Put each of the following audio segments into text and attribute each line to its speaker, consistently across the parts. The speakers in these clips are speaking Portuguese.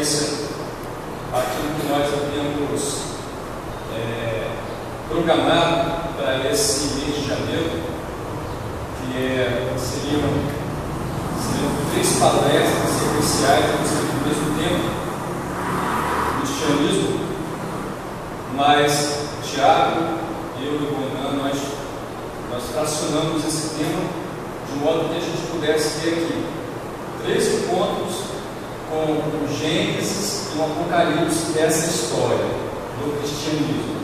Speaker 1: sequência aquilo que nós havíamos programado para esse mês de janeiro, que seriam 3 palestras sequenciais ao mesmo tempo do cristianismo, mas Tiago, eu e o Bonan, nós fracionamos esse tema de modo que a gente pudesse ter aqui 3 encontros com o Gênesis e o Apocalipse dessa história do cristianismo.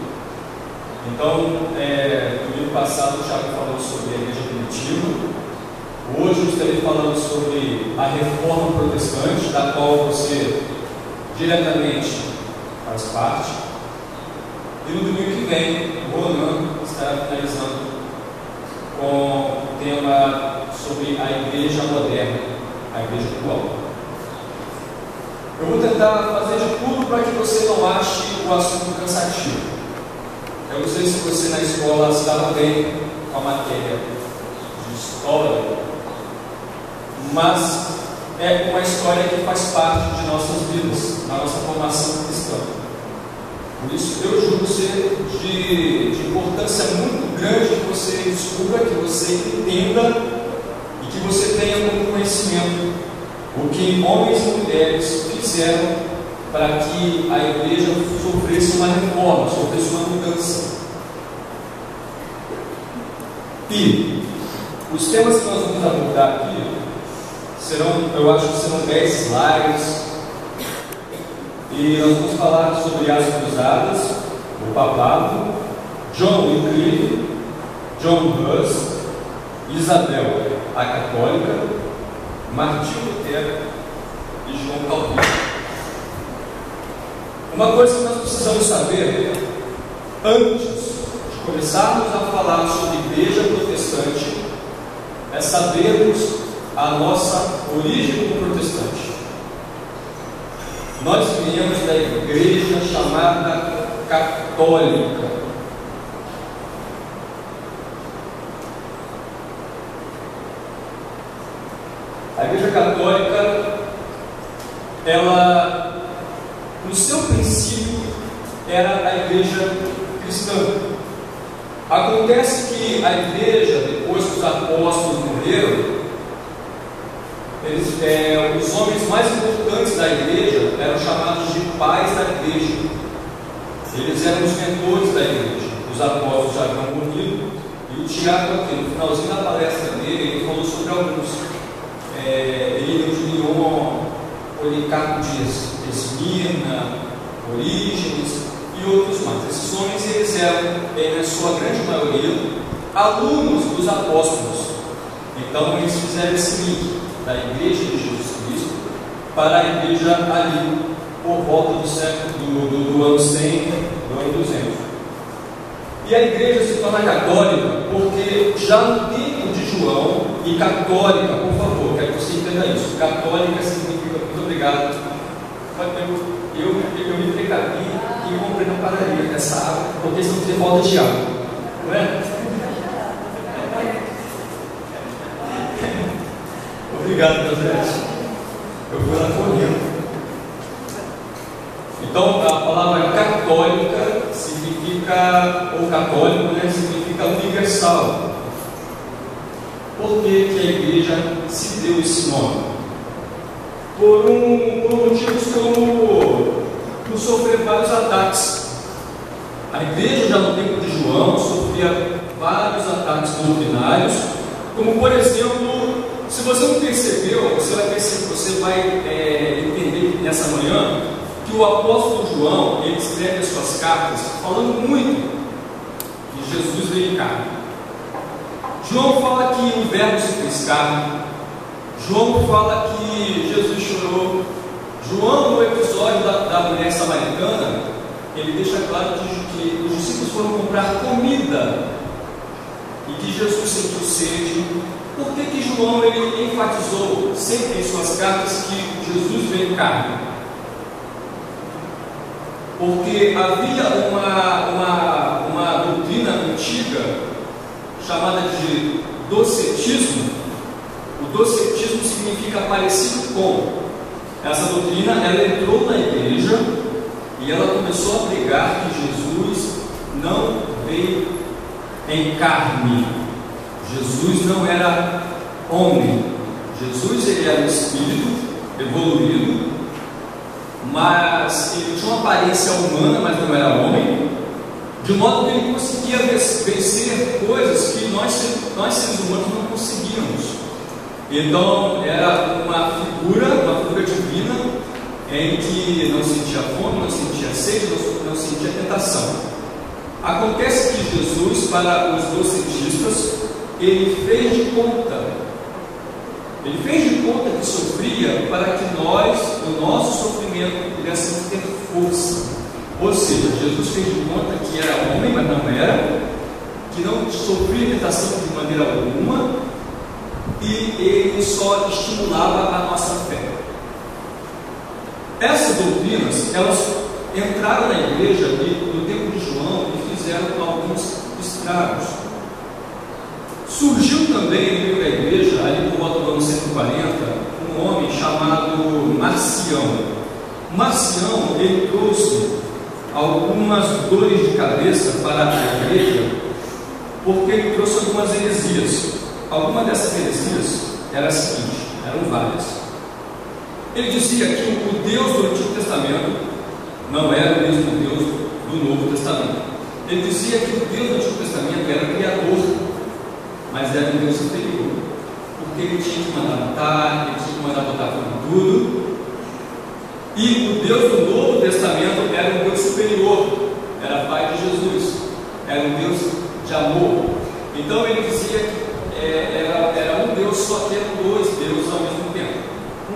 Speaker 1: Então, no domingo passado o Tiago falou sobre a igreja primitiva. Hoje eu estarei falando sobre a reforma protestante, da qual você diretamente faz parte. E no domingo que vem, o Ronan estará finalizando com o tema sobre a igreja moderna, a igreja atual. Eu vou tentar fazer de tudo para que você não ache o assunto cansativo. Eu não sei se você na escola estava bem com a matéria de história, mas é uma história que faz parte de nossas vidas, da nossa formação cristã. Por isso, eu julgo ser de importância muito grande que você descubra, que você entenda e que você tenha como conhecimento o que homens e mulheres fizeram para que a igreja sofresse uma reforma, sofresse uma mudança. E os temas que nós vamos abordar aqui eu acho que serão 10 slides. E nós vamos falar sobre as cruzadas, o papado, John Wycliffe, John Hus, Isabel a católica, Martim Lutero e João Calvino. Uma coisa que nós precisamos saber antes de começarmos a falar sobre igreja protestante é sabermos a nossa origem como protestante. Nós viemos da igreja chamada católica. A igreja católica, ela, no seu princípio, era a igreja cristã. Acontece que a igreja, depois que os apóstolos morreram, os homens mais importantes da igreja eram chamados de pais da igreja. Eles eram os mentores da igreja. Os apóstolos já haviam morrido. E o Tiago, aqui no finalzinho da palestra dele, ele falou sobre alguns. Irineu de Lyon, Policarpo de Esmirna, Orígenes e outros mais. Esses homens eles eram, na sua grande maioria, alunos dos apóstolos. Então eles fizeram esse link da igreja de Jesus Cristo para a igreja ali por volta do século do ano 100, do ano 200. E a igreja se torna católica porque já no tempo de João, e católica, por favor, quero que você entenda isso, católica significa, muito obrigado, eu me precavi e comprei na padaria essa água, porque senão tem falta de água, não é? Obrigado, Deus. Eu fui lá correndo. Então, a palavra católica significa, ou católico, significa universal. Por que a igreja se deu esse nome? Por motivos como por sofrer vários ataques. A igreja, já no tempo de João, sofria vários ataques doutrinários, como por exemplo, se você não percebeu, você vai entender nessa manhã que o apóstolo João, ele escreve as suas cartas falando muito que Jesus veio em carne. João fala que o verbo se fez carne. João fala que Jesus chorou. João, no episódio da mulher samaritana, ele deixa claro que os discípulos foram comprar comida e que Jesus sentiu sede. Por que João ele enfatizou sempre em suas cartas que Jesus veio em carne? Porque havia uma doutrina antiga chamada de docetismo. O docetismo significa parecido com. Essa doutrina, ela entrou na igreja e ela começou a pregar que Jesus não veio em carne. Jesus não era homem. Jesus, ele era um espírito evoluído, mas ele tinha uma aparência humana, mas não era homem, de modo que ele conseguia vencer coisas que nós seres humanos não conseguíamos. Então era uma figura divina, em que não sentia fome, não sentia sede, não sentia tentação. Acontece que Jesus, para os docetistas, ele fez de conta que sofria para que nós, no nosso sofrimento, pudéssemos ter força. Ou seja, Jesus fez de conta que era homem, mas não era, que não sofria tentação de maneira alguma, e ele só estimulava a nossa fé. Essas doutrinas, elas entraram na igreja no tempo de João e fizeram alguns estragos. Surgiu também no meio da igreja, ali por volta do ano 140, um homem chamado Marcião. Marcião, ele trouxe algumas dores de cabeça para a igreja, porque ele trouxe algumas heresias. Alguma dessas heresias era a seguinte, eram várias. Ele dizia que o Deus do Antigo Testamento não era o mesmo Deus do Novo Testamento. Ele dizia que o Deus do Antigo Testamento era criador, mas era um Deus superior, porque ele tinha que mandar matar, ele tinha que mandar botar fogo em tudo. E o Deus do Novo Testamento era um Deus superior, era Pai de Jesus, era um Deus de amor. Então ele dizia que era um Deus, só que eram dois deuses ao mesmo tempo,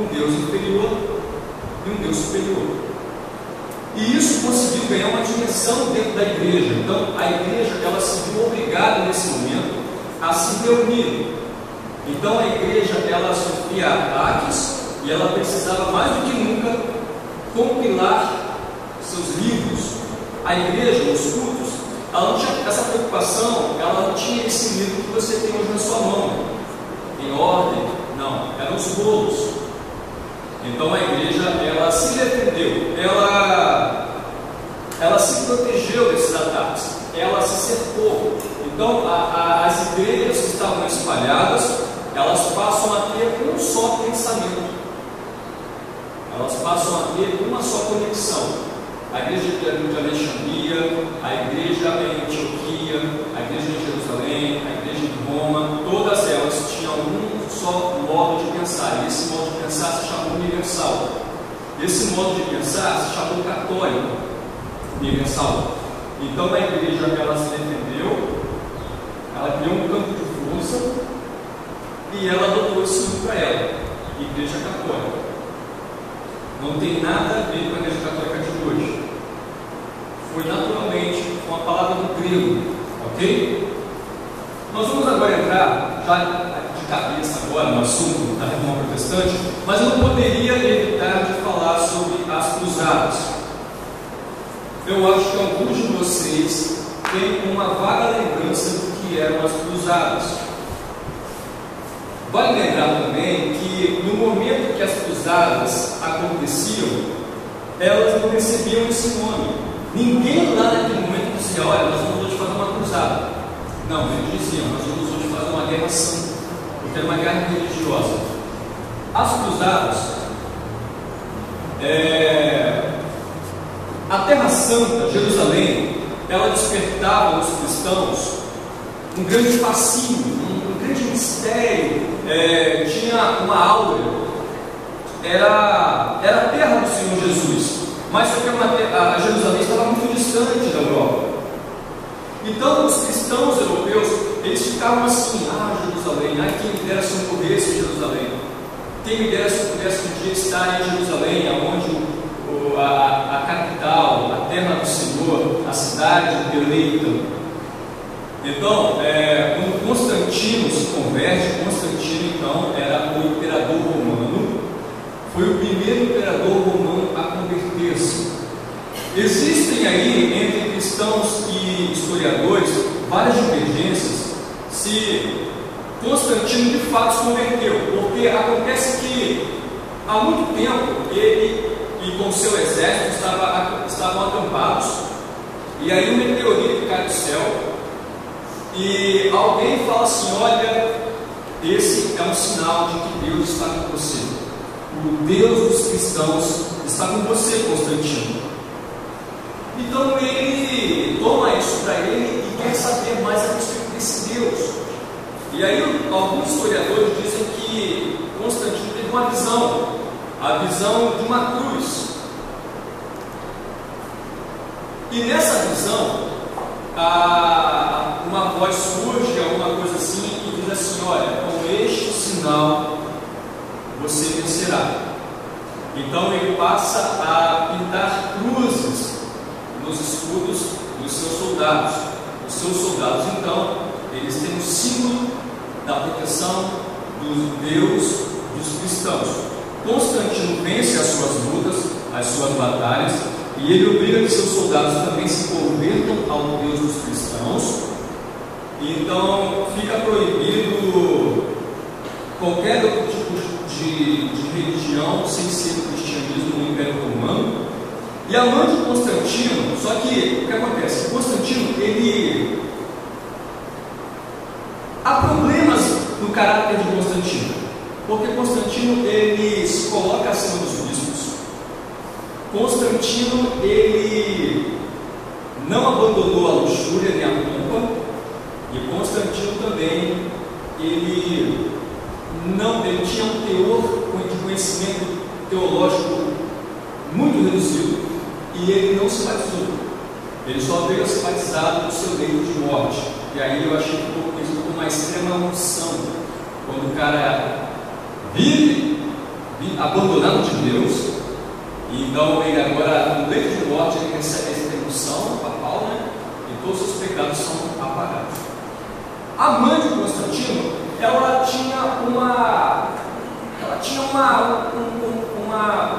Speaker 1: um Deus inferior e um Deus superior. E isso conseguiu ganhar uma dimensão dentro da igreja. Então a igreja, ela se viu obrigada nesse momento a se reunir. Então a igreja, ela sofria ataques e ela precisava mais do que nunca compilar seus livros. A igreja, os cultos, ela não tinha essa preocupação, ela não tinha esse livro que você tem hoje na sua mão, em ordem, não, eram os rolos. Então a igreja, ela se defendeu, ela se protegeu desses ataques, ela se cercou. Então as igrejas que estavam espalhadas, elas passam a ter um só pensamento, elas passam a ter uma só conexão. A igreja de Alexandria, a igreja em Antioquia, a igreja em Jerusalém, a igreja de Roma, todas elas tinham um só modo de pensar, e esse modo de pensar se chamou universal. Esse modo de pensar se chamou católico universal. Então a igreja, ela se defendeu, ela criou um campo de força e ela adotou esse nome para ela, Igreja Católica. Não tem nada a ver com a igreja católica de hoje. Foi naturalmente uma palavra do grego, ok? Nós vamos agora entrar já de cabeça agora no assunto da Reforma Protestante, mas eu não poderia evitar de falar sobre as cruzadas. Eu acho que alguns de vocês têm uma vaga lembrança do que eram as cruzadas. Vale lembrar também que no momento que as cruzadas aconteciam, elas não recebiam esse nome. Ninguém lá naquele momento dizia: olha, nós vamos hoje fazer uma cruzada. Não, eles diziam: nós vamos hoje fazer uma guerra santa, porque era uma guerra religiosa. As cruzadas, a Terra Santa, Jerusalém, ela despertava nos cristãos um grande fascínio, um grande mistério. Tinha uma aura, era a terra do Senhor Jesus, mas só que a Jerusalém estava muito distante da Europa. Então os cristãos europeus, eles ficavam assim: Jerusalém, quem me dera se eu morresse em Jerusalém, quem me dera se eu pudesse um dia estar em Jerusalém, onde a capital, a terra do Senhor, a cidade eleita. Então, quando Constantino se converte, Constantino então era o imperador romano, foi o primeiro imperador romano a converter-se. Existem aí, entre cristãos e historiadores, várias divergências se Constantino de fato se converteu, porque acontece que Há muito tempo, ele e com seu exército estavam acampados, e aí um meteorito cai do céu, e alguém fala assim: olha, esse é um sinal de que Deus está com você. O Deus dos cristãos está com você, Constantino. Então ele toma isso para ele e quer saber mais a respeito desse Deus. E aí alguns historiadores dizem que Constantino teve uma visão, a visão de uma cruz. E nessa visão, uma voz surge, alguma coisa assim, e diz assim: olha, com este sinal você vencerá. Então ele passa a pintar cruzes nos escudos dos seus soldados. Os seus soldados, então, eles têm o símbolo da proteção do Deus dos cristãos. Constantino vence as suas lutas, as suas batalhas, e ele obriga que seus soldados também se convertam ao Deus dos cristãos. Então fica proibido qualquer outro tipo de religião sem ser o cristianismo no Império Romano. E a mãe de Constantino, só que o que acontece? Constantino, há problemas no caráter de Constantino, porque Constantino ele se coloca acima dos bispos. Constantino ele não abandonou a luxúria nem a pompa, e Constantino também ele tinha um teor de conhecimento teológico muito reduzido, e ele não se batizou. Ele só veio a ser batizado no seu leito de morte. E aí eu achei que ficou conhecido como uma extrema unção, quando o cara vive abandonado de Deus, e então ele agora no leito de morte ele recebe essa unção papal, né? E todos os pecados são apagados. A mãe de Constantino, ela tinha uma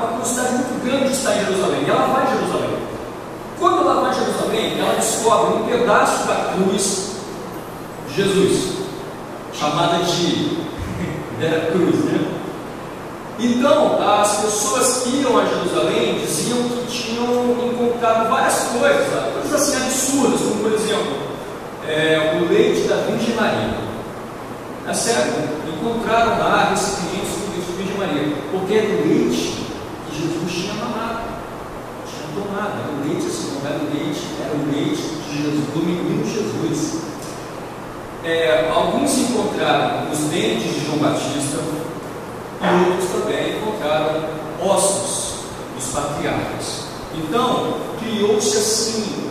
Speaker 1: curiosidade muito grande de estar em Jerusalém. E ela vai a Jerusalém. Quando ela vai a Jerusalém, ela descobre um pedaço da cruz de Jesus, chamada de Vera Cruz, né? Então, as pessoas que iam a Jerusalém diziam que tinham encontrado várias coisas assim absurdas, como por exemplo, o leite da Virgem Maria. É sério, encontraram lá recipientes com leite da Virgem Maria, porque era o leite que Jesus tinha mamado, tinha tomado. Era o leite, assim, não era o leite, era o leite de Jesus, do menino Jesus. Alguns encontraram os dentes de João Batista, e outros também encontraram ossos dos patriarcas. Então, criou-se assim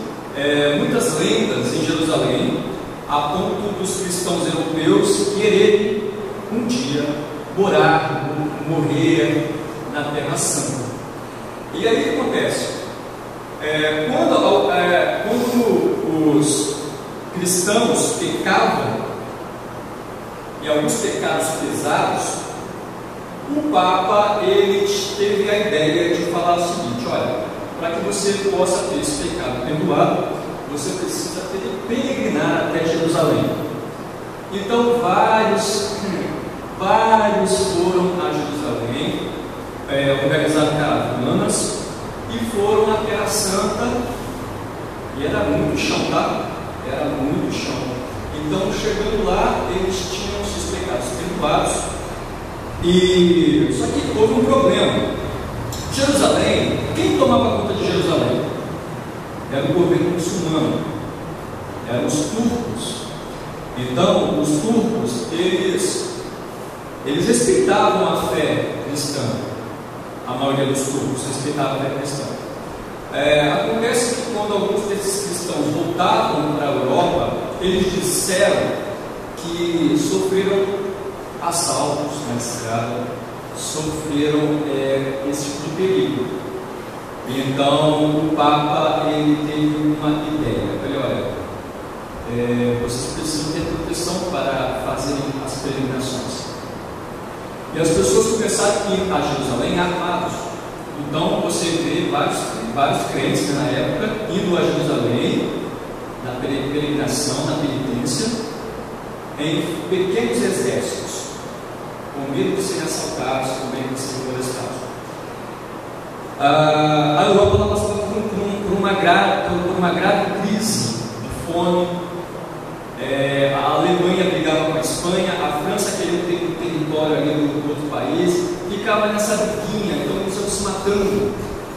Speaker 1: muitas lendas em Jerusalém, a ponto dos cristãos europeus quererem um dia morrer na Terra Santa. E aí o que acontece? Quando os cristãos pecavam, e alguns pecados pesados, o Papa ele teve a ideia de falar o seguinte: olha, para que você possa ter esse pecado perdoado, você precisa peregrinar até Jerusalém. Então vários foram a Jerusalém, organizaram caravanas e foram na Terra Santa, e era muito chão, tá? Era muito chão. Então, chegando lá, eles tinham seus pecados perdoados. Só que houve um problema. Jerusalém, quem tomava conta de Jerusalém? Era o governo muçulmano, eram os turcos. Então, os turcos, eles respeitavam a fé cristã. A maioria dos turcos respeitava a fé cristã. Acontece que quando alguns desses cristãos voltavam para a Europa, eles disseram que sofreram assaltos na estrada, sofreram esse tipo de perigo. Então o Papa ele teve uma ideia. Falei: olha, vocês precisam ter proteção para fazerem as peregrinações. E as pessoas começaram a ir a Jerusalém armados. Então você vê vários crentes na época indo a Jerusalém na peregrinação, na penitência, em pequenos exércitos. com medo de serem assaltados, com medo de serem molestados. A Europa estava passando por uma grave crise de fome. A Alemanha brigava com a Espanha, a França queria ter um território ali do outro país, ficava nessa briguinha, então eles iam se matando.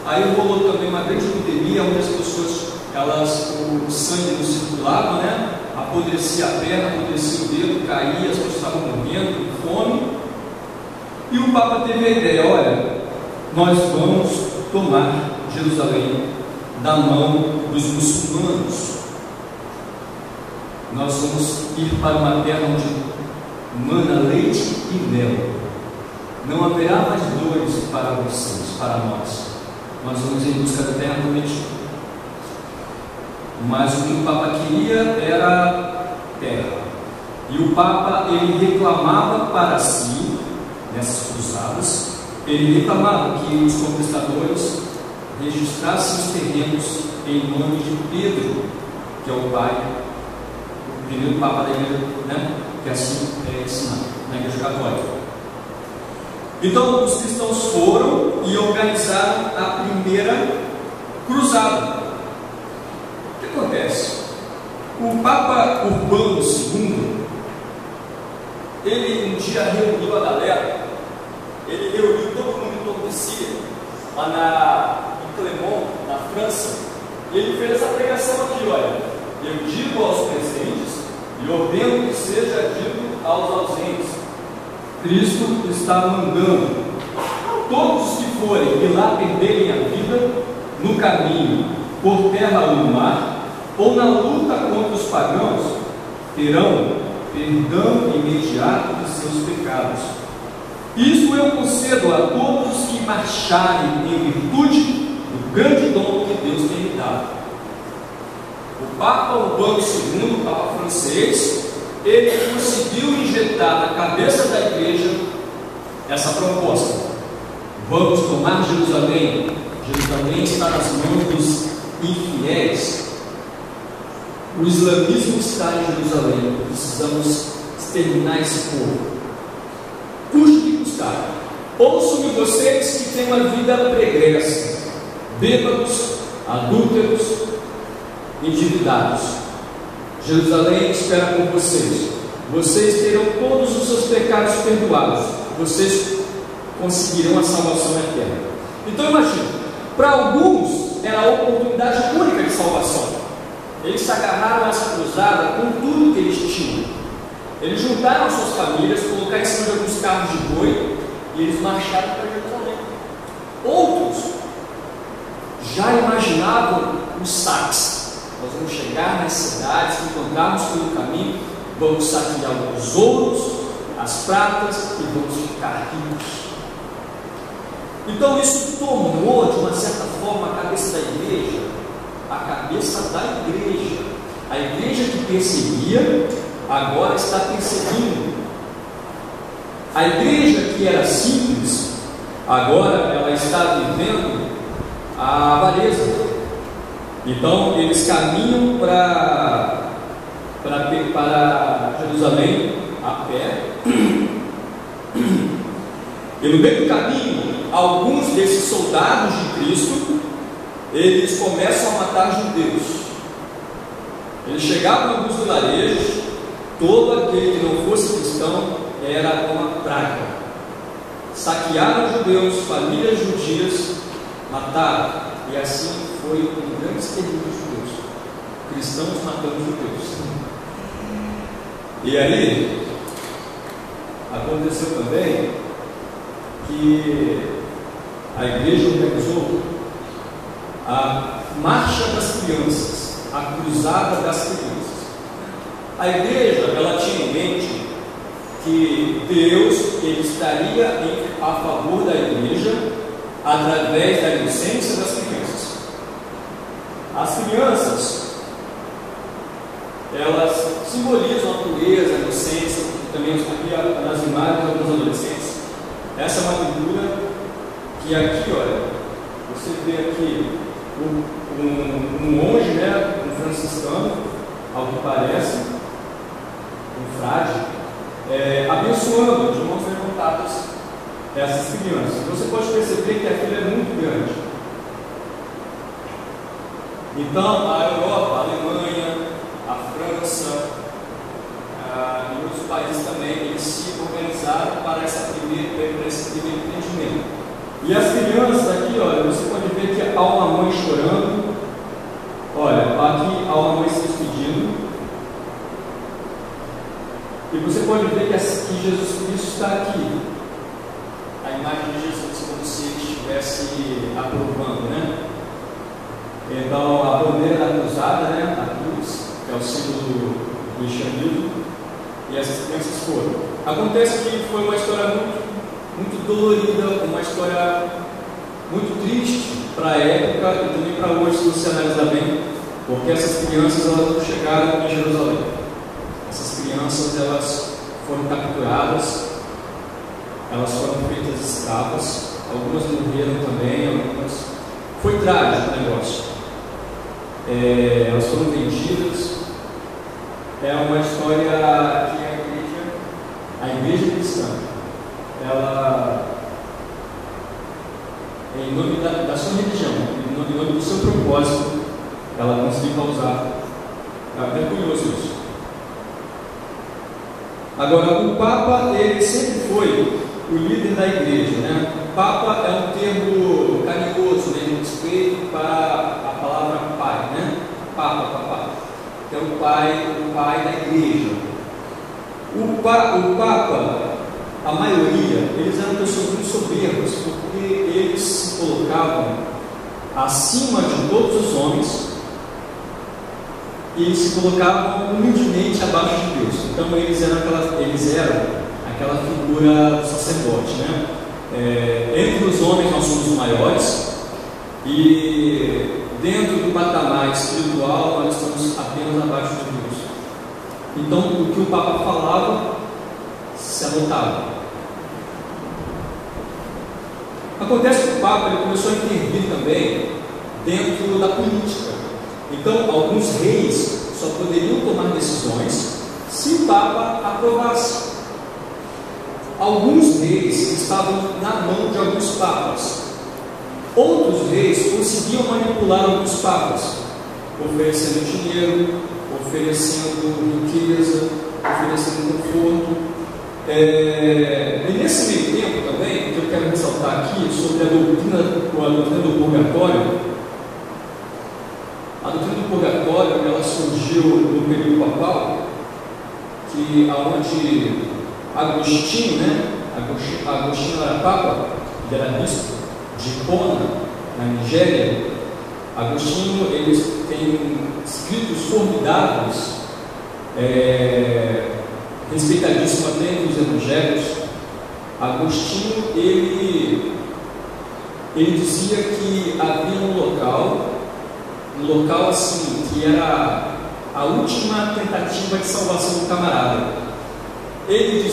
Speaker 1: Aí rolou também uma grande epidemia, onde as pessoas, o sangue não circulava, né? Apodrecia a perna, apodrecia o dedo, caía, as pessoas estavam morrendo com fome. E o Papa teve a ideia: olha, nós vamos tomar Jerusalém da mão dos muçulmanos. Nós vamos ir para uma terra onde mana leite e mel. Não haverá mais dores para vocês, para nós. Nós vamos em busca da terra prometida. Mas o que o Papa queria era terra. E o Papa, ele reclamava para si, nessas cruzadas, ele reclamava que os conquistadores registrassem os terrenos em nome de Pedro, que é o pai, o primeiro Papa da Igreja, né? Que assim é ensinado na Igreja Católica. Então os cristãos foram e organizaram a primeira cruzada. O que acontece? O Papa Urbano II, ele um dia reuniu a galera, ele reuniu todo mundo em torno de si, lá em Clermont, na França, e ele fez essa pregação aqui: olha, eu digo aos presentes e ordeno que seja dito aos ausentes. Cristo está mandando todos os que forem e lá perderem a vida no caminho, por terra ou no mar, ou na luta contra os pagãos, terão perdão imediato de seus pecados. Isso eu concedo a todos os que marcharem em virtude do grande dom que Deus tem me dado. O Papa Urbano II, o Papa francês, ele conseguiu injetar na cabeça da igreja essa proposta: vamos tomar Jerusalém. Jerusalém está nas mãos dos infiéis. O islamismo está em Jerusalém. Precisamos exterminar esse povo, custe o que custar. Ouçam-me vocês que têm uma vida pregressa, bêbados, adúlteros, endividados. Jerusalém espera por vocês. Vocês terão todos os seus pecados perdoados. Vocês conseguirão a salvação eterna. Então imagine, para alguns era a oportunidade única de salvação. Eles se agarraram a essa cruzada com tudo que eles tinham. Eles juntaram as suas famílias, colocaram em cima de alguns carros de boi e eles marcharam para Jerusalém. Outros já imaginavam os saques. Nós vamos chegar nas cidades que encontrarmos pelo caminho, vamos saquear os tesouros, as pratas e vamos ficar ricos. Então isso tomou, de uma certa forma, a cabeça da igreja. A cabeça da igreja. A igreja que perseguia, agora está perseguindo. A igreja que era simples, agora ela está vivendo a avareza. Então eles caminham para Jerusalém a pé. E no meio do caminho, alguns desses soldados de Cristo, eles começam a matar judeus. Eles chegavam em alguns vilarejos, todo aquele que não fosse cristão era uma praga. Saquearam judeus, famílias judias, mataram. E assim foi um grande extermínio de judeus. Cristãos matando judeus. E aí, aconteceu também que a igreja organizou a Marcha das Crianças, a Cruzada das Crianças. A igreja, ela tinha em mente que Deus, ele estaria a favor da igreja através da inocência das crianças. As crianças, elas simbolizam a pureza, a inocência, que também aqui nas imagens de alguns adolescentes. Essa é uma figura que aqui, olha, você vê aqui um monge, né, um franciscano, ao que parece, um frade, abençoando de mãos levantadas essas crianças. Você pode perceber que a fila é muito grande. Então, a Europa, a Alemanha, a França e outros países também, eles se organizaram para esse primeiro entendimento. E as crianças aqui, olha, você pode ver que há uma mãe chorando. Olha, aqui há uma mãe se despedindo. E você pode ver que Jesus Cristo está aqui. A imagem de Jesus como se ele estivesse aprovando, né? Então, a bandeira da cruzada, né? A cruz, que é o símbolo do cristianismo, e essas crianças foram. Acontece que foi uma história muito dolorida, uma história muito triste para a época e também para hoje, se você analisar bem, porque essas crianças elas não chegaram em Jerusalém. Essas crianças elas foram capturadas, elas foram feitas escravas, algumas morreram também, algumas. Foi trágico o negócio. Elas foram vendidas. É uma história que a igreja cristã, ela, em nome da sua religião, em nome do seu propósito, ela conseguiu causar. É curioso isso. Agora, o Papa, ele sempre foi o líder da igreja, né? Papa é um termo carinhoso, né? Em respeito para a palavra pai, né? Papa. É o pai da igreja. O Papa, a maioria, eles eram pessoas muito soberbas, porque eles se colocavam acima de todos os homens e se colocavam humildemente abaixo de Deus. Então eles eram aquela figura do sacerdote, né? Entre os homens nós somos os maiores, e dentro do patamar espiritual nós estamos apenas abaixo de Deus. Então o que o Papa falava se anotava. Acontece que o Papa ele começou a intervir também dentro da política. Então alguns reis só poderiam tomar decisões se o Papa aprovasse. Alguns reis estavam na mão de alguns papas. Outros reis conseguiam manipular alguns papas, oferecendo dinheiro, oferecendo riqueza, oferecendo conforto. E nesse meio tempo também, que eu quero ressaltar aqui sobre a doutrina do purgatório. A doutrina do purgatório, ela surgiu no período papal, onde Agostinho, né? Agostinho era papa, ele era bispo de Hipona, na Nigéria. Agostinho, ele tem escritos formidáveis, respeitadíssimo até nos evangelhos. Agostinho, ele dizia que havia um local assim, que era a última tentativa de salvação do camarada. Ele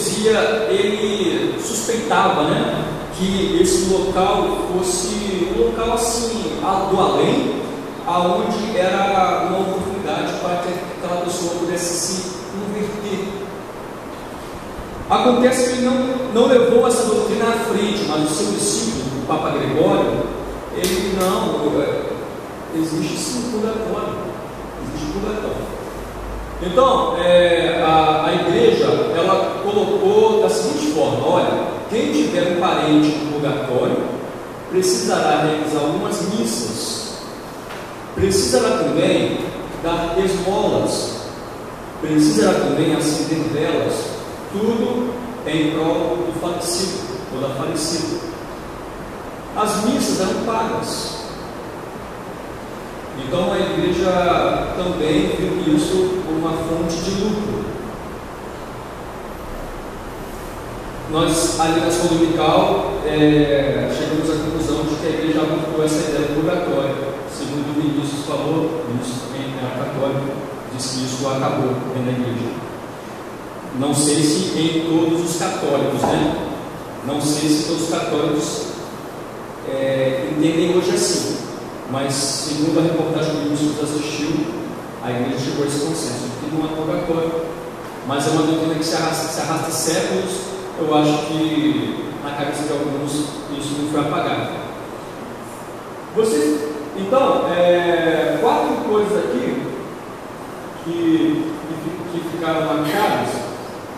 Speaker 1: suspeitava, né, que esse local fosse um local assim, do além, aonde era uma oportunidade para que aquela pessoa pudesse se converter. Acontece que ele não levou essa doutrina à frente, mas o seu discípulo, o Papa Gregório, ele existe sim purgatório. Existe purgatório. Então, a igreja, ela colocou da seguinte forma: olha, quem tiver um parente no purgatório, precisará realizar algumas missas, precisará também dar esmolas, precisará também acender velas, tudo em prol do falecido ou da falecida. As missas eram pagas. Então a igreja também viu isso como uma fonte de lucro. Nós, ali na escola dominical, chegamos à conclusão de que a igreja abortou essa ideia do purgatório. Segundo o Vinícius falou, Vinícius também era católico, disse que isso acabou dentro da igreja. Não sei se em todos os católicos, né? Não sei se todos os católicos entendem hoje assim. Mas, segundo a reportagem que o Vinícius assistiu, a igreja chegou a esse consenso, que não há purgatório. mas é uma doutrina que se arrasta séculos. Eu acho que na cabeça de alguns isso não foi apagado. Então, 4 coisas aqui que ficaram marcadas,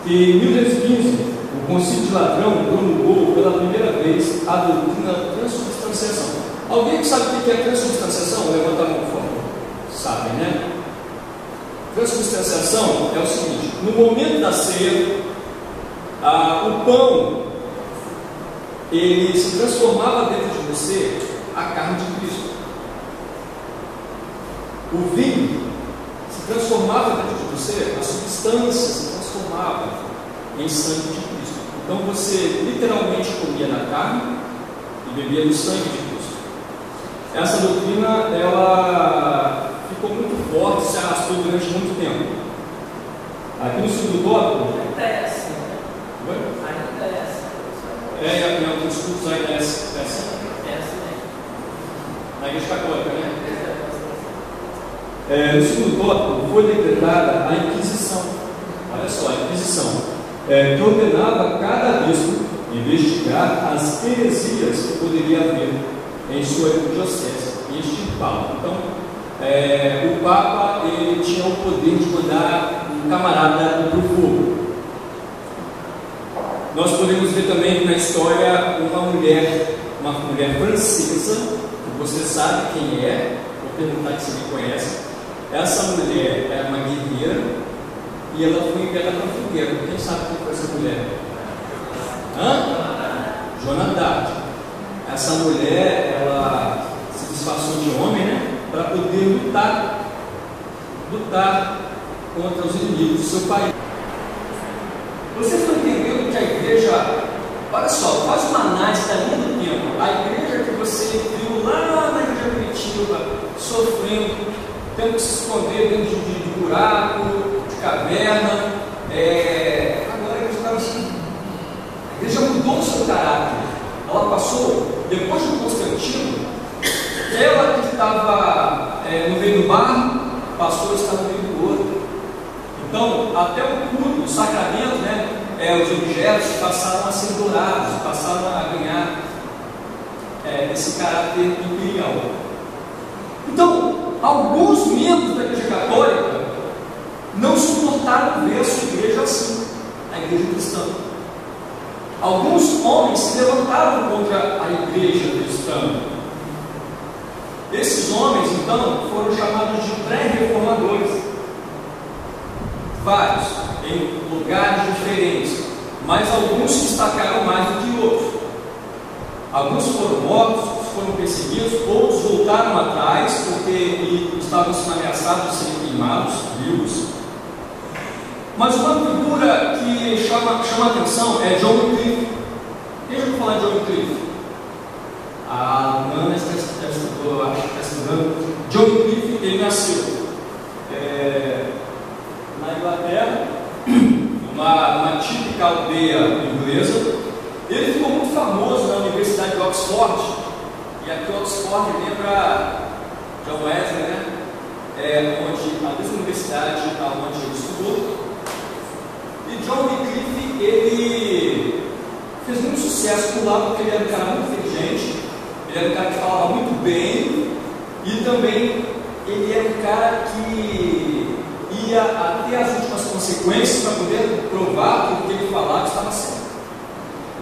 Speaker 1: que em 1215 o Concílio de Ladrão promulgou pela primeira vez a doutrina da transubstanciação. Alguém que sabe o que é transubstanciação? Levanta a mão, por favor. Sabem, né? Transubstanciação é o seguinte: no momento da ceia, o pão ele se transformava dentro de você a carne de Cristo. O vinho se transformava dentro de você, a substância se transformava em sangue de Cristo. Então você literalmente comia da carne e bebia do sangue de Cristo. Essa doutrina ela ficou muito forte, se arrastou durante muito tempo. Aqui no segundo tópico.
Speaker 2: Ainda é assim, né?
Speaker 1: Oi?
Speaker 2: Ainda é assim.
Speaker 1: Em alguns cultos ainda é assim.
Speaker 2: É assim mesmo.
Speaker 1: Na igreja católica, né? No segundo tópico foi decretada a Inquisição. Olha só, a Inquisição, que ordenava cada bispo investigar as heresias que poderia haver em sua diocese e extirpá-lo. Então, o Papa ele tinha o poder de mandar um camarada para o fogo. Nós podemos ver também na história uma mulher francesa, que você sabe quem é, vou perguntar se você conhece. Essa mulher era uma guerreira e ela foi enviada para a fogueira. Quem sabe quem foi essa mulher? Joana d'Arc. Essa mulher, ela se disfarçou de homem, né? Para poder lutar contra os inimigos do seu país. Vocês estão entendendo que a igreja, olha só, faz uma análise da linha do tempo. A igreja que você viu lá na igreja primitiva, sofrendo, tendo que se esconder dentro de buraco, de caverna, agora a igreja estava assim. A igreja mudou o seu caráter. Ela passou, depois de Constantino, ela que estava no meio do barro, passou a estar no meio do outro. Então, até o culto, o sacramento, né, os objetos passaram a ser dourados, passaram a ganhar esse caráter imperial. Então, alguns membros da Igreja Católica não suportaram ver a sua igreja assim, a igreja cristã. Alguns homens se levantaram contra a igreja cristã. Esses homens, então, foram chamados de pré-reformadores. Vários, em lugares diferentes, mas alguns se destacaram mais do que outros. Alguns foram mortos, foram perseguidos, outros voltaram atrás porque estavam sendo ameaçados de serem queimados, vivos. Mas uma figura que chama atenção é John Wycliffe. Deixa eu falar de John Wycliffe. A Nana estudou, acho que está estudando. John Wycliffe, ele nasceu na Inglaterra, uma típica aldeia inglesa. Ele ficou muito famoso na Universidade de Oxford, e aqui Oxford lembra John Wesley, né? A mesma universidade onde ele estudou. E John Wycliffe, ele fez muito sucesso por lá, porque ele era um cara muito inteligente, ele era um cara que falava muito bem, e também ele era um cara que ia até as últimas consequências para poder provar que o que ele falava estava certo.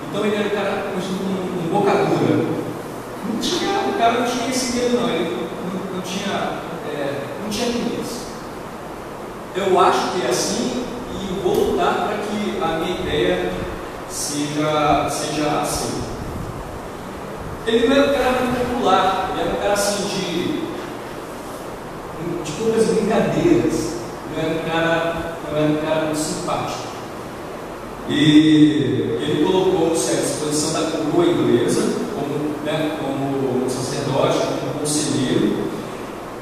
Speaker 1: Então ele era um cara com boca dura. O cara não tinha esse medo, não. Ele não tinha limites. Eu acho que é assim, e vou lutar para que a minha ideia seja assim. Ele não era um cara muito popular, ele era um cara assim de poucas brincadeiras, não era um cara muito simpático. E ele colocou-se à disposição da coroa inglesa, como sacerdote, como conselheiro,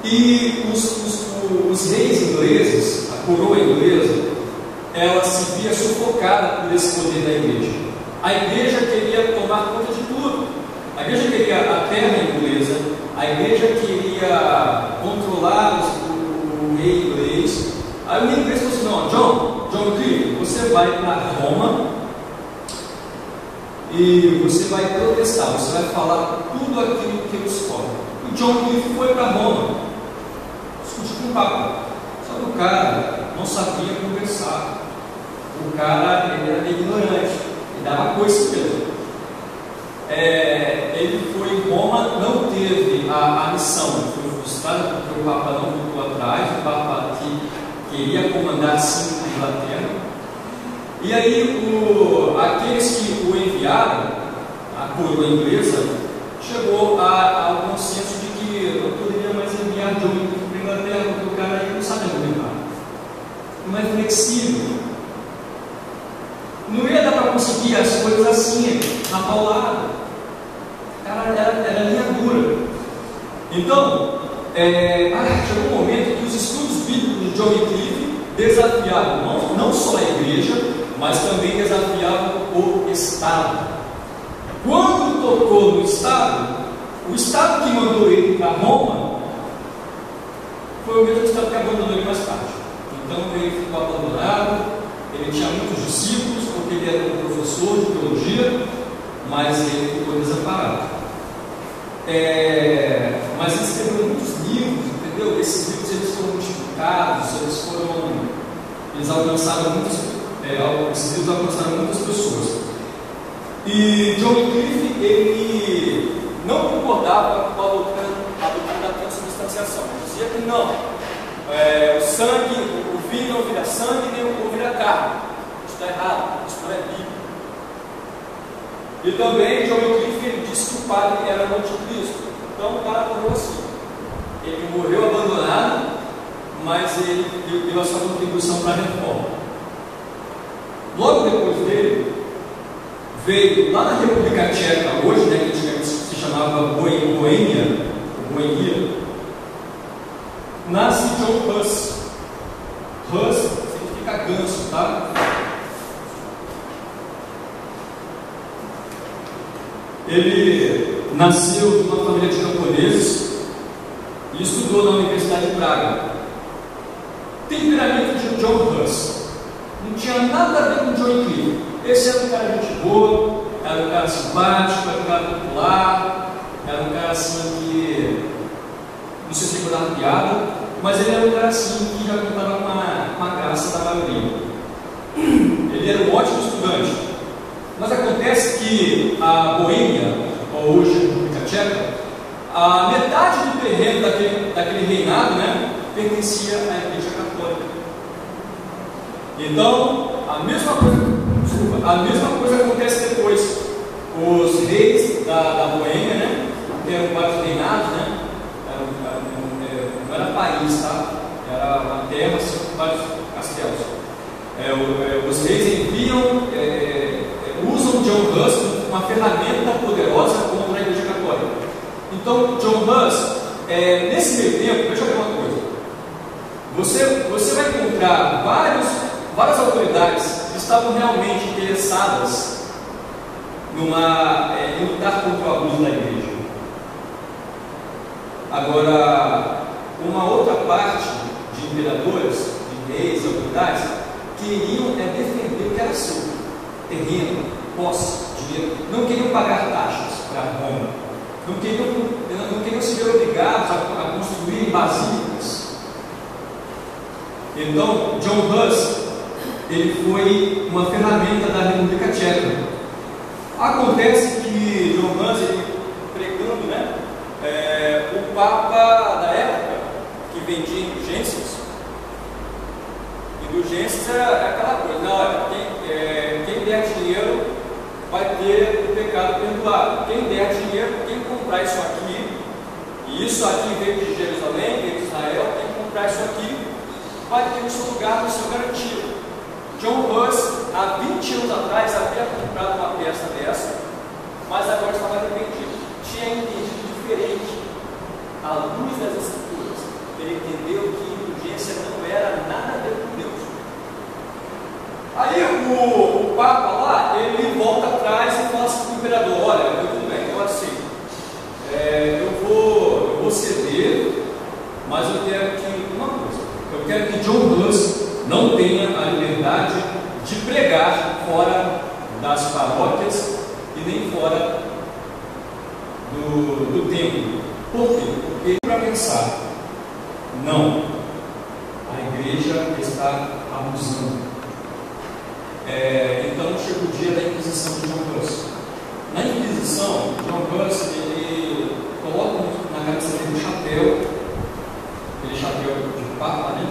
Speaker 1: e os reis ingleses, a coroa inglesa, ela se via sufocada por esse poder da igreja. A igreja queria tomar conta de tudo. A igreja queria a terra inglesa, a igreja queria controlar o rei inglês. Aí o rei inglês falou assim: não, John Wycliffe, você vai para Roma e você vai protestar, você vai falar tudo aquilo que eu escolho. O John Cliff foi para Roma, discutir com o Papa, só que o cara não sabia conversar, o cara ele era ignorante, ele dava coisa mesmo. Ele foi em Roma, não teve a missão, foi frustrado porque o Papa não voltou atrás, o Papa que queria comandar sim a Inglaterra. E aí aqueles que o enviaram, a coroa inglesa, chegou ao consenso de que não poderia mais enviar John Cliff para a Inglaterra, porque o cara aí não sabe argumentar, não é flexível, não ia dar para conseguir as coisas assim, na paulada, o cara era linha dura. Então, chegou um momento que os estudos bíblicos de John Cliff desafiavam não só a igreja, mas também desafiavam o Estado. Quando tocou no Estado, o Estado que mandou ele para Roma foi o mesmo Estado que abandonou ele mais tarde. Então ele ficou abandonado, ele tinha muitos discípulos, porque ele era um professor de teologia, mas ele ficou desamparado. Mas ele escreveu muitos livros, entendeu? Esses livros eles foram multiplicados, eles alcançaram esses livros alcançaram muitas pessoas. E John Cliff, ele não concordava com a doutrina da transubstanciação. Ele dizia que não, o sangue, o vinho não vira sangue, nem o vira carne. Isso está errado, isso não é bíblico. E também John Cliff ele disse que o padre era o anticristo. Então o cara morreu assim. Ele morreu abandonado, mas ele deu a sua contribuição para a reforma. Logo depois dele, veio lá na República Tcheca, hoje, né, que antigamente se chamava Boêmia, nasce John Hus. Hus significa ganso, tá? Ele nasceu de uma família de camponeses e estudou na Universidade de Praga. Temperamento de John Hus não tinha nada a ver com John Cliff. Esse era um cara de gente boa, era um cara simpático, era um cara popular, era um cara assim que não se segurava piada, mas ele era um cara assim que já contava com a graça da maioria. Ele era um ótimo estudante. Mas acontece que a Boêmia, ou hoje a República Tcheca, a metade do terreno daquele reinado, né, pertencia à Igreja Católica. Então, a mesma coisa acontece depois. Os reis da Boêmia, né, que eram vários reinados, né, não era país, tá? Era uma terra assim, com vários castelos. Os reis enviam, usam John Hus como uma ferramenta poderosa contra a Igreja Católica. Então, John Hus, nesse meio tempo, deixa eu ver uma coisa. Você vai encontrar várias autoridades que estavam realmente interessadas em lutar contra o abuso da igreja. Agora, uma outra parte de imperadores, de reis, autoridades, queriam defender o que era seu: terreno, posse, dinheiro. Não queriam pagar taxas para Roma. Não queriam se ver obrigados a construir basílicas. Então, John Hus, ele foi uma ferramenta da República Tcheca. Acontece que John Hus, ele pregando, né, o Papa da época, que vendia indulgências. Indulgências é aquela coisa, não, olha, quem der dinheiro vai ter o pecado perdoado. Quem der dinheiro, quem comprar isso aqui, e isso aqui veio de Jerusalém, veio de Israel, quem comprar isso aqui vai ter o seu lugar no seu garantido. John Hus, há 20 anos atrás, havia comprado uma peça dessa, mas agora estava arrependido. Tinha entendido diferente à luz das Escrituras. Ele entendeu que indulgência não era nada a ver com Deus. Aí o Papa lá, ele volta atrás e fala assim para o imperador: olha, tudo bem, eu aceito. Eu vou ceder, mas eu quero que John Hus não tenha a liberdade de pregar fora das paróquias e nem fora do templo. Por quê? Porque para pensar, não, a igreja está abusando. Então chega o dia da Inquisição de John Hus. Na Inquisição, John Hus ele coloca na cabeça dele um chapéu, aquele chapéu de papa, né?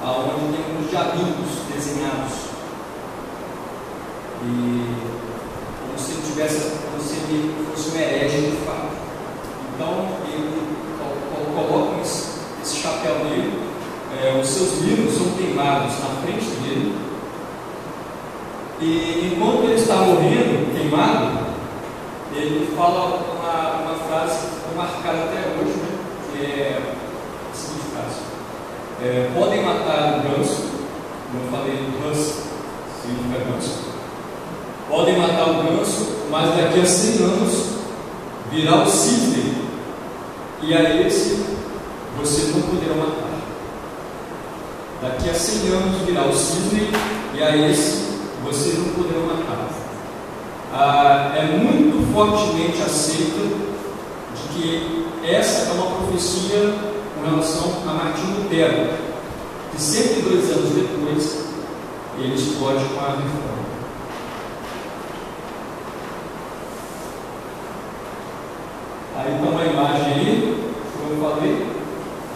Speaker 1: Onde tem uns diabinhos desenhados, e como se ele fosse um herege de fato. Então ele coloca esse chapéu nele, os seus livros são queimados na frente dele, e enquanto ele está morrendo, queimado, ele fala uma frase que foi marcada até hoje, né? Que é a seguinte frase: podem matar o ganso, como eu falei, Hus significa ganso, podem matar o ganso, mas daqui a 100 anos virá o cisne, e a esse vocês não poderão matar. Daqui a 100 anos virá o cisne, e a esse vocês não poderão matar. É muito fortemente aceita de que essa é uma profecia com relação a Martinho Lutero, que 102 anos depois ele explode com a reforma. Aí está uma imagem aí, como eu falei,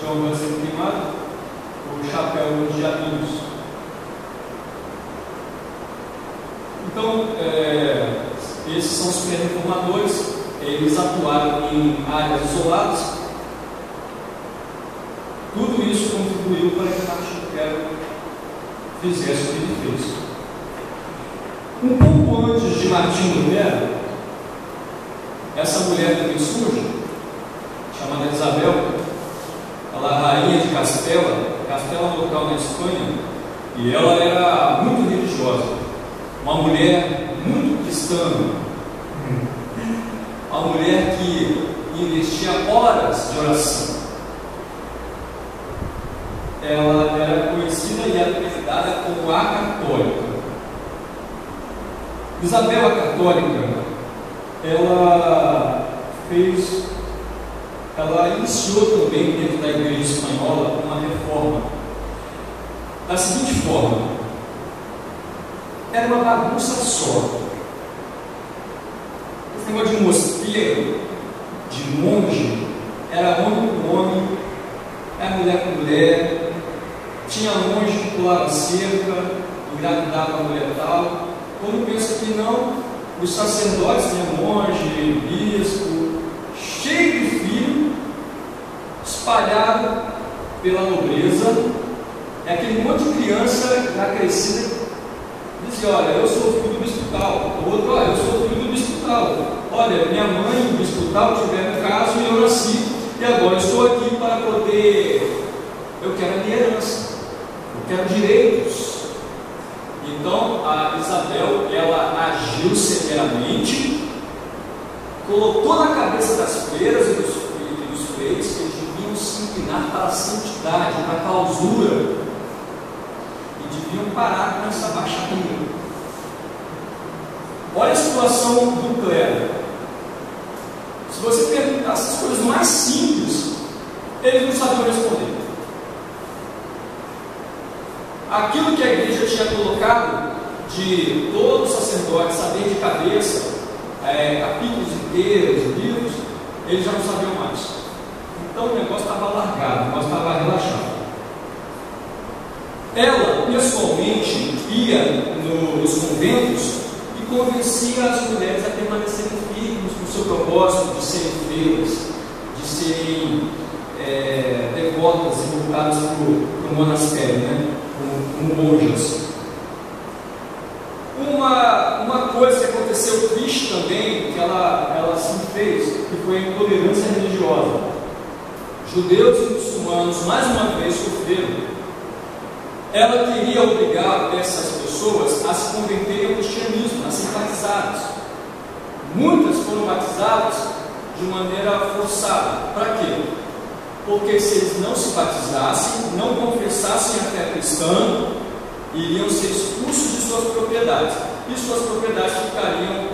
Speaker 1: John Hus queimado, o chapéu de diabinhos. Então, esses são os pré-reformadores. Eles atuaram em áreas isoladas. Tudo isso contribuiu para que Martinho Lutero fizesse o que ele fez. Um pouco antes de Martinho Lutero, essa mulher que surge, chamada Isabel, ela é rainha de Castela. Castela é um local na Espanha, e ela era muito religiosa. Uma mulher muito cristã, uma mulher que investia horas de oração. Ela era conhecida e era apelidada como a Católica. Isabel a Católica, ela iniciou também dentro da igreja espanhola uma reforma da seguinte forma: era uma bagunça só. Esse negócio de mosteiro, de monge, era homem com homem, era mulher com mulher. Tinha monge que pulava cerca, engravidava a mulher tal. Quando pensa que não, os sacerdotes, monge, bispo, cheio de filho, espalhado pela nobreza. É aquele monte de criança já crescida. Dizia: olha, eu sou filho do bispo tal. O outro: olha, eu sou filho do bispo tal. Olha, minha mãe e o bispo tal tiveram um caso e eu nasci, e agora eu estou aqui para poder. Eu quero a minha herança, eu quero direitos. Então a Isabel, ela agiu severamente, colocou na cabeça das freiras e dos freios que eles deviam se inclinar para a santidade, para a clausura, deviam parar com essa baixaria. Olha a situação do clero. Se você perguntasse as coisas mais simples, eles não sabiam responder. Aquilo que a igreja tinha colocado de todo sacerdote saber de cabeça, capítulos inteiros, livros, eles já não sabiam mais. Então o negócio estava largado, o negócio estava relaxado. Ela, pessoalmente, ia nos conventos e convencia as mulheres a permanecerem firmes no seu propósito de serem freiras, de serem devotas e voltadas para o monastério, né? como monjas. Uma coisa que aconteceu triste também, que ela se fez, que foi a intolerância religiosa. Judeus e muçulmanos, mais uma vez, sofreram. Ela queria obrigar essas pessoas a se converterem ao cristianismo, a serem batizadas. Muitas foram batizadas de maneira forçada. Para quê? Porque se eles não se batizassem, não confessassem a fé cristã, iriam ser expulsos de suas propriedades, e suas propriedades ficariam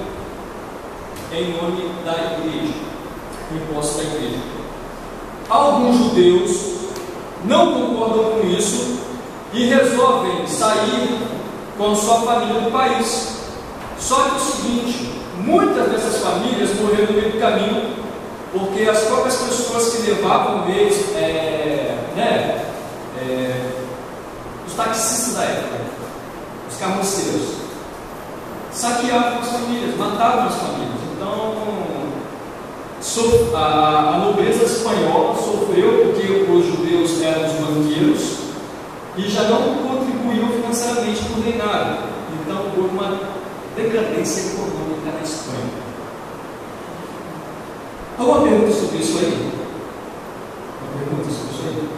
Speaker 1: em nome da igreja, imposto da igreja. Alguns judeus não concordam com isso e resolvem sair com a sua família do país. Só que o seguinte, muitas dessas famílias morreram no meio do caminho, porque as próprias pessoas que levavam eles, os taxistas da época, os carroceiros, saqueavam as famílias, matavam as famílias. Então, a nobreza espanhola sofreu porque os judeus eram os banqueiros e já não contribuíam financeiramente para o reinado. Então, houve uma decadência econômica na Espanha. Alguma pergunta sobre isso aí? Uma pergunta sobre isso aí?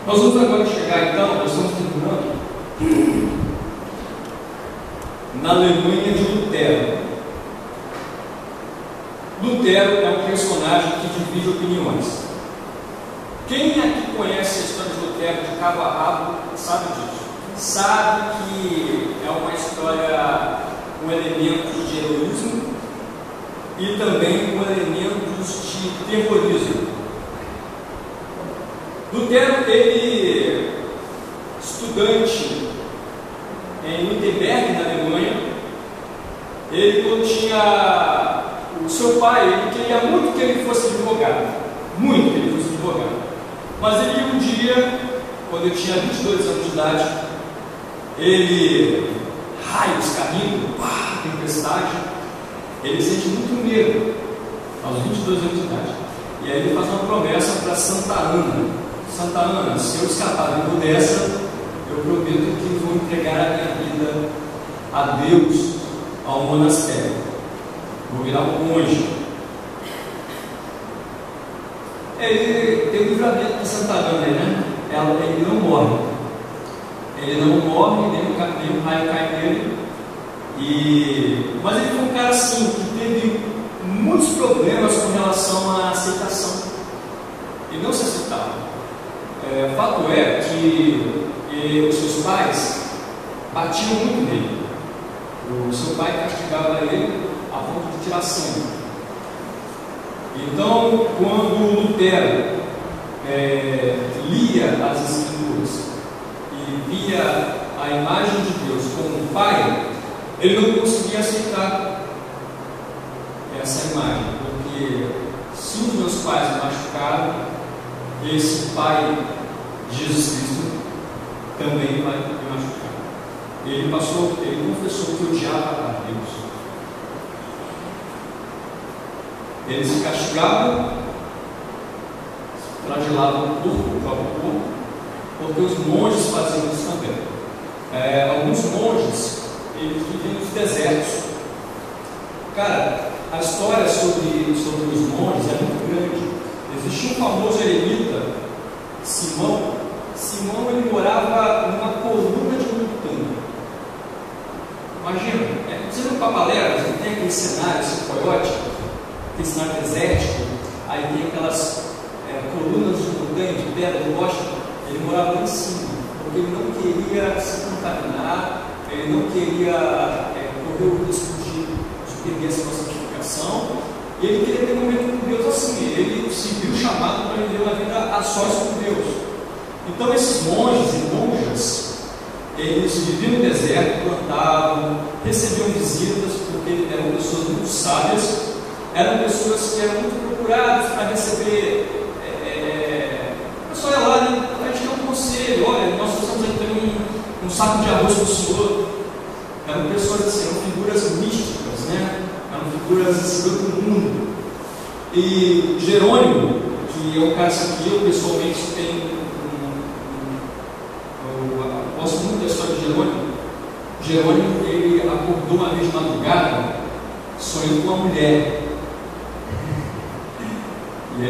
Speaker 1: Nós vamos agora chegar, então, nós estamos terminando na Alemanha de Lutero. Lutero é um personagem que divide opiniões. Quem aqui conhece a história de Lutero de cabo a rabo sabe disso. Sabe que é uma história com elementos de heroísmo e também com elementos de terrorismo. Lutero, ele, estudante em Wittenberg, na Alemanha, ele, quando tinha o seu pai, ele queria muito que ele fosse advogado, muito que ele fosse advogado, mas ele um dia, quando ele tinha 22 anos de idade, ele, raios caindo, tempestade, ele sente muito medo, aos 22 anos de idade, e aí ele faz uma promessa para Santa Ana: Santa Ana, se eu escapar vivo dessa, eu prometo que vou entregar a minha vida a Deus, ao monastério, vou virar um monge. Ele tem o livramento de Santa Ana, né? Ele não morre. Ele não morre, nem um raio cai nele. Mas ele foi um cara assim, que teve muitos problemas com relação à aceitação. Ele não se aceitava. Fato é que os seus pais batiam muito nele. O seu pai castigava ele a ponto de tirar sangue. Então, quando Lutero lia as Escrituras e via a imagem de Deus como um pai, ele não conseguia aceitar essa imagem, porque se os meus pais me machucaram, esse pai, Jesus Cristo, também vai me machucar. Ele confessou que odiava a Deus. Eles se castigavam, flagelavam o próprio corpo, porque os monges faziam isso também. Alguns monges, eles viviam nos desertos. Cara, a história sobre os monges é muito grande. Existia um famoso eremita, Simão. Simão, ele morava numa coluna de montanha. Imagina, você no Papaléguas, não tem aquele cenário coiótico, aquele cenário desértico, aí tem aquelas colunas de montanha, de pedra, de rocha. Ele morava lá em cima, porque ele não queria se contaminar, ele não queria correr o risco de perder a sua santificação, e ele queria ter um momento com Deus assim. Ele se viu chamado para viver uma vida a sós com Deus. Então esses monges e monjas, eles viviam no deserto, plantavam, recebiam visitas, porque eram pessoas muito sábias, eram pessoas que eram muito procuradas para receber. O pessoal ia lá, né? A gente quer um conselho: olha, nós precisamos aqui um saco de arroz para o senhor. Eram pessoas assim, eram figuras místicas, né? Eram figuras assim, do outro mundo. E Jerônimo, que é um cara assim, que eu pessoalmente tenho. Eu gosto muito da história de Jerônimo. Jerônimo, ele acordou uma vez de madrugada, sonhando com uma mulher. E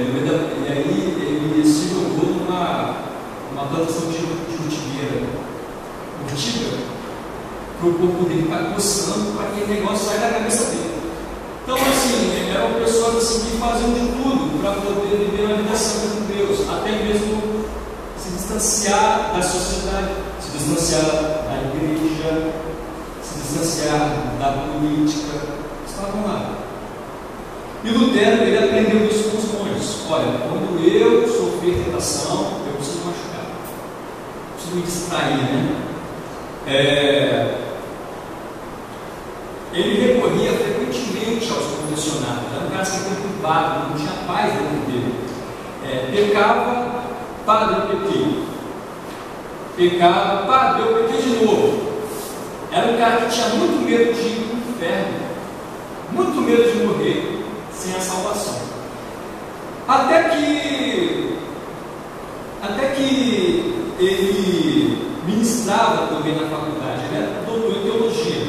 Speaker 1: aí ele se jogou numa plantação de urtiga, para o corpo dele ficar coçando, para que aquele negócio saia da cabeça dele. Então, assim, eram pessoas assim, que faziam de tudo para poder viver uma vida santa com Deus, até mesmo se distanciar da sociedade se distanciar da igreja, se distanciar da política, estavam lá. E Lutero, ele aprendeu isso com os monges. Olha, quando eu sofrer tentação, eu preciso machucar, preciso me distrair, né? Ele recorria frequentemente aos confessionários. Era um cara sempre preocupado, não tinha paz dentro dele. Pecava, padre, eu pequei. Pecava, padre, eu pequei de novo. Era um cara que tinha muito medo de ir para o inferno, muito medo de morrer sem a salvação. Até que ele ministrava também na faculdade, ele era doutor em teologia.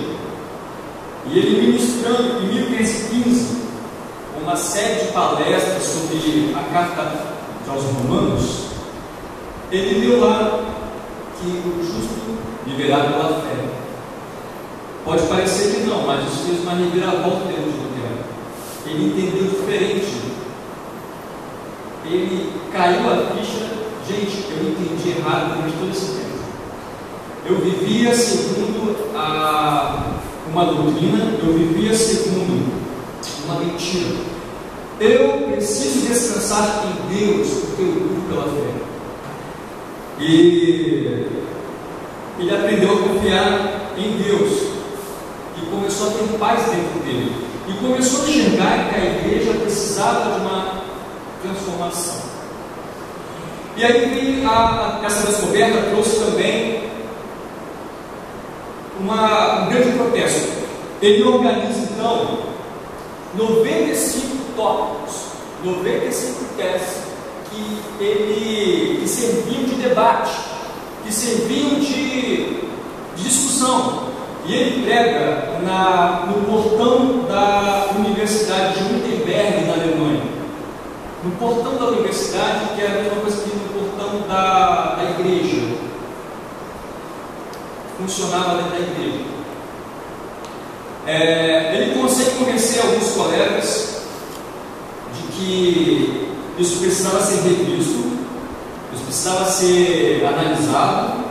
Speaker 1: E ele ministrando em 1515 uma série de palestras sobre a carta aos Romanos, ele leu lá que o justo viverá pela fé. Pode parecer que não, mas isso fez uma reviravolta dentro de Lutero. Ele entendeu diferente. Ele caiu a ficha. Gente, eu entendi errado durante todo esse tempo. Eu vivia segundo uma doutrina, eu vivia segundo uma mentira. Eu preciso descansar em Deus, porque eu vivo pela fé. E ele aprendeu a confiar em Deus, e começou a ter paz dentro dele, e começou a enxergar que a igreja precisava de uma transformação. E aí essa descoberta trouxe também um grande protesto. Ele organiza então 95 tópicos, 95 teses que serviam de debate, que serviam de discussão. E ele prega no portão da Universidade de Wittenberg, na Alemanha. No portão da universidade, que é a mesma coisa que no portão da igreja. Funcionava dentro da igreja. Ele consegue convencer alguns colegas de que isso precisava ser revisto, isso precisava ser analisado.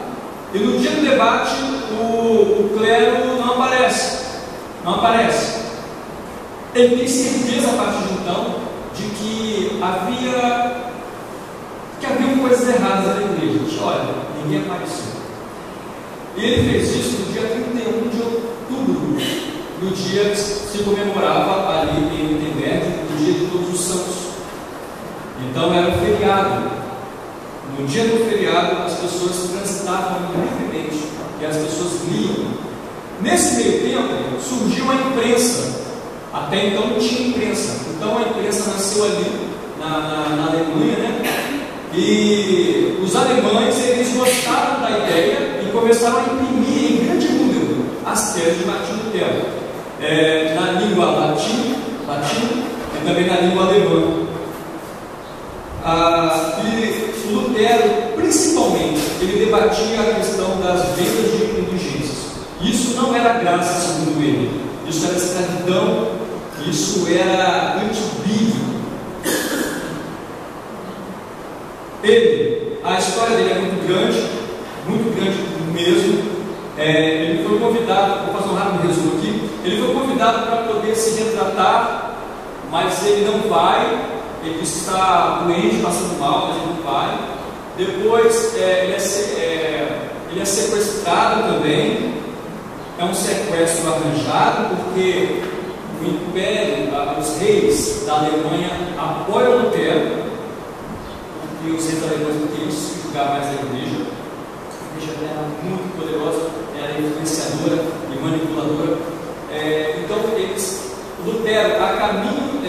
Speaker 1: E no dia do debate, o clero não aparece. Ele tem certeza a partir de então de que havia coisas erradas na igreja. Olha, ninguém apareceu. E ele fez isso no dia 31 de outubro, no dia que se comemorava ali em Wittenberg, no dia de Todos os Santos. Então era um feriado. No dia do feriado, as pessoas transitavam livremente e as pessoas liam. Nesse meio tempo, surgiu a imprensa. Até então não tinha imprensa. Então a imprensa nasceu ali na Alemanha, né? E os alemães, eles gostaram da ideia e começaram a imprimir em grande número as teses de Martinho Lutero, na língua latina e também na língua alemã. E Lutero, principalmente, ele debatia a questão das vendas de indulgências. Isso não era graça, segundo ele. Isso era escravidão. Isso era antibíblico. A história dele é muito grande mesmo. Ele foi convidado, vou fazer um rápido resumo aqui. Ele foi convidado para poder se retratar, mas ele não vai. Ele disse que está doente, passando mal, mas ele não vai. Depois ele é sequestrado também. É um sequestro arranjado, porque o império, os reis da Alemanha apoiam Lutero, porque os reis alemães não queriam se julgar mais a igreja. A igreja era muito poderosa, era influenciadora e manipuladora. Então, Lutero, a caminho,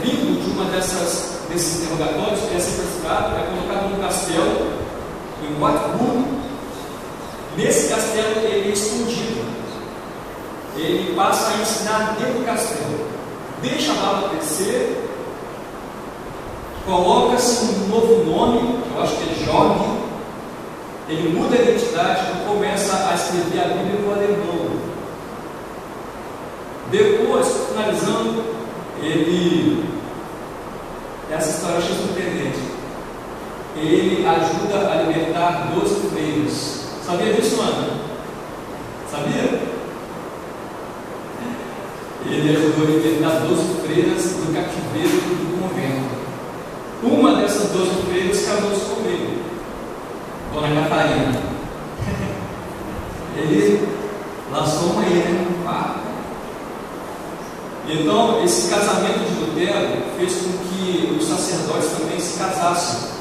Speaker 1: vindo de uma desses interrogatórios, é sequestrado, é colocado num castelo em Wartburg. Nesse castelo ele é escondido. Ele passa a ensinar dentro do castelo, deixa a barba crescer, coloca-se um novo nome, eu acho que é Jorge, ele muda a identidade e começa a escrever a Bíblia no alemão. Depois, finalizando, essa história eu achei surpreendente. Ele ajuda a libertar 12 freiras. Sabia disso, mano? Sabia? Ele ajudou a libertar 12 freiras do cativeiro do convento. Uma dessas 12 freiras casou-se com ele, Dona Catarina. Ele lançou uma ilha no quarto. Então, esse casamento de Lutero fez com que os sacerdotes também se casassem.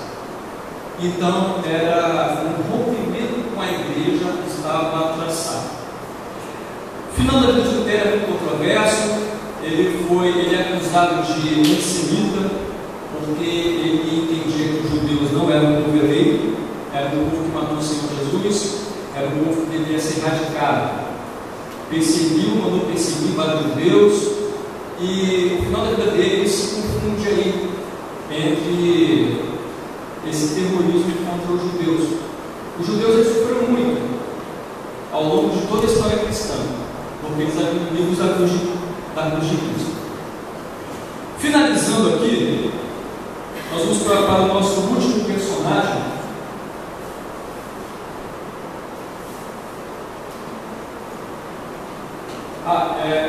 Speaker 1: Então, era um rompimento com a igreja que estava atravessado. O final da vida de Lutero é muito controverso. Ele é acusado de antissemita, porque ele entendia que os judeus não eram o povo eleito, era o povo que matou o Senhor Jesus, era o povo que devia ser erradicado. Mandou perseguir vários judeus, e o final da vida dele se confunde aí entre esse terrorismo contra os judeus. Os judeus eles sofreram muito ao longo de toda a história cristã, porque eles eram inimigos da cruz de Cristo. Finalizando aqui, nós vamos para o nosso último personagem.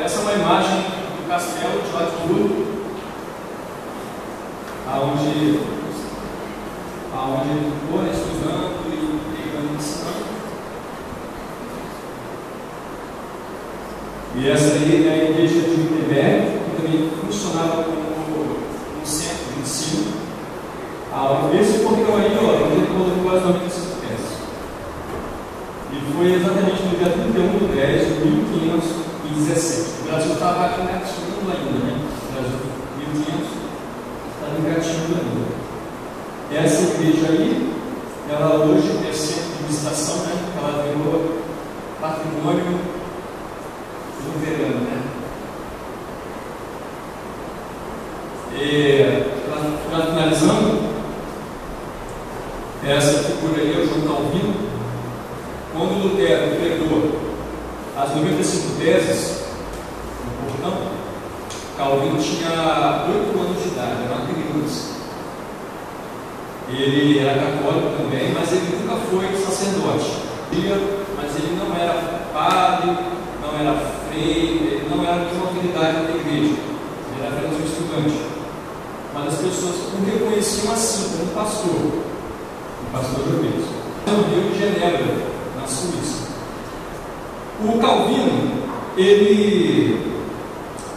Speaker 1: Essa é uma imagem do castelo de Wartburg, aonde ele ficou estudando e pregando e ensinando. E essa aí é a igreja de Wittenberg, que também funcionava como um centro de ensino. Esse portão aí, ele colocou quase 95 pés. E foi exatamente no dia 31 de 10 de 1517. O Brasil estava aqui engatinhando ainda, né? O Brasil 1500 estava engatinhando ainda. Essa igreja aí, ela hoje é centro de visitação, né? Ela virou patrimônio luterano, né? Para finalizando, essa figura aí é o João Calvino. Quando Lutero pregou as 95 teses no portão, Calvino tinha 8 anos de idade, era uma criança. Ele era católico também, mas ele nunca foi sacerdote. Mas ele não era padre, não era freire, ele não era nenhuma autoridade da igreja. Ele era apenas um estudante. Mas as pessoas o reconheciam assim, como pastor judeu. No Rio de Genebra, na Suíça. O Calvino, ele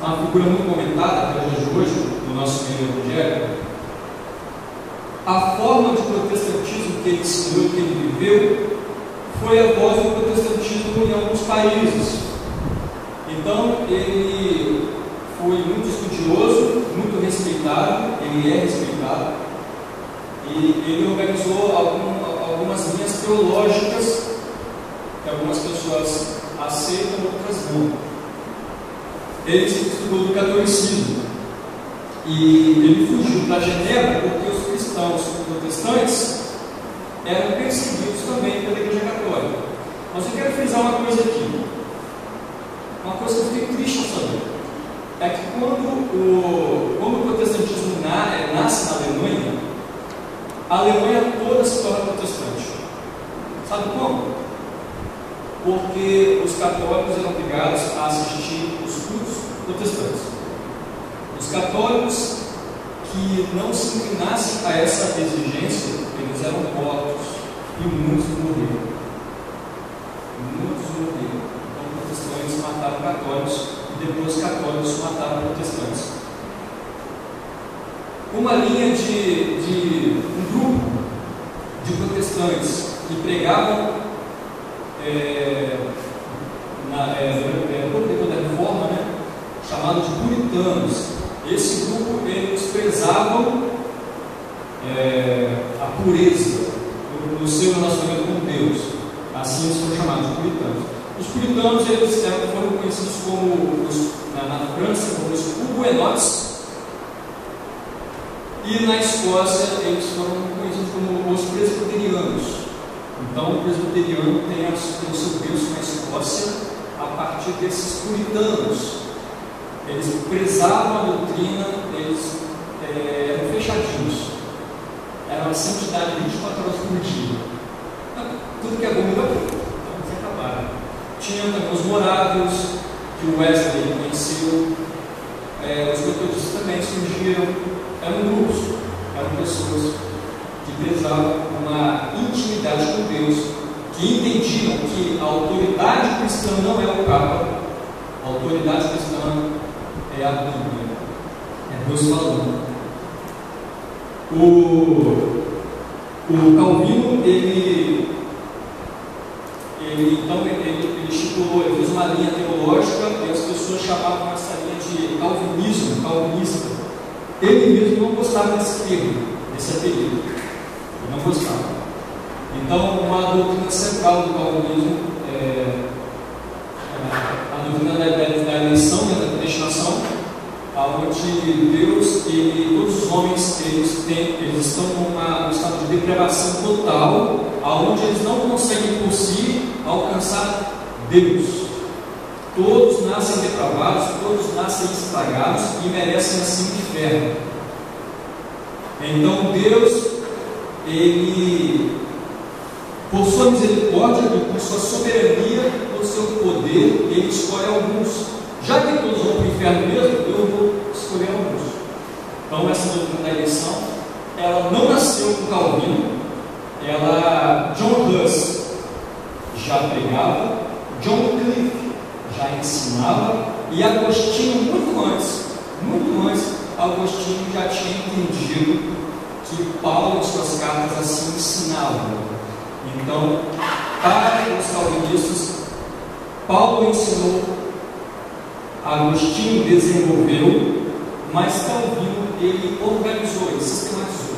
Speaker 1: é uma figura muito comentada até os dias de hoje, no nosso meio evangélico. A forma de protestantismo que ele ensinou, que ele viveu, foi a voz do protestantismo em alguns países. Então, ele foi muito estudioso, muito respeitado, ele é respeitado, e ele organizou algumas linhas teológicas que algumas pessoas aceitam, outras não. Ele estudou do catolicismo e ele fugiu para Genebra porque os cristãos protestantes eram perseguidos também pela Igreja Católica. Mas eu quero frisar uma coisa aqui, uma coisa que eu fiquei triste ao saber, é que quando o protestantismo nasce na Alemanha, a Alemanha toda se torna protestante. Sabe como? Porque os católicos eram obrigados a assistir os cultos protestantes. Os católicos que não se inclinassem a essa exigência, eles eram mortos e muitos morreram. Então, protestantes mataram católicos e depois católicos mataram protestantes. Uma linha um grupo de protestantes que pregavam depois da reforma, né, chamado de puritanos. Esse grupo, eles prezavam a pureza no seu relacionamento com Deus. Assim eles foram chamados de puritanos. Os puritanos eles foram conhecidos como na França como os hugonotes, e na Escócia eles foram conhecidos como os presbiterianos. Então o presbiteriano tem o seu berço na Escócia a partir desses puritanos. Eles prezavam a doutrina, eles eram fechadinhos, era uma santidade 24 horas por dia. Tudo que é bom é bom. Tinha também os moráveis, que o Wesley conheceu. Os metodistas também surgiram. Eram grupos, eram pessoas que prezavam uma intimidade com Deus, que entendiam que a autoridade cristã não é o Papa, a autoridade cristã é a Bíblia, é Deus falando. O Calvino, ele estipulou, ele fez uma linha teológica e as pessoas chamavam essa linha de calvinismo, calvinista. Ele mesmo não gostava desse termo, desse apelido. Ele não gostava. Então, uma doutrina central do calvinismo é a doutrina da eleição e da predestinação, onde Deus e todos os homens eles estão num estado de depravação total, onde eles não conseguem por si alcançar Deus. Todos nascem depravados, todos nascem estragados e merecem assim o inferno. Então Deus, Ele, por sua misericórdia e por sua soberania, por seu poder, Ele escolhe alguns. Já que todos vão para o inferno mesmo, eu vou escolher alguns. Então essa doutrina da eleição, ela não nasceu com Calvino. John Huss já pregava, John Cliff já ensinava, e Agostinho muito antes, Agostinho já tinha entendido que Paulo em suas cartas assim ensinava. Então, para os calvinistas, Paulo ensinou, Agostinho desenvolveu, mas Calvino ele organizou, ele sistematizou.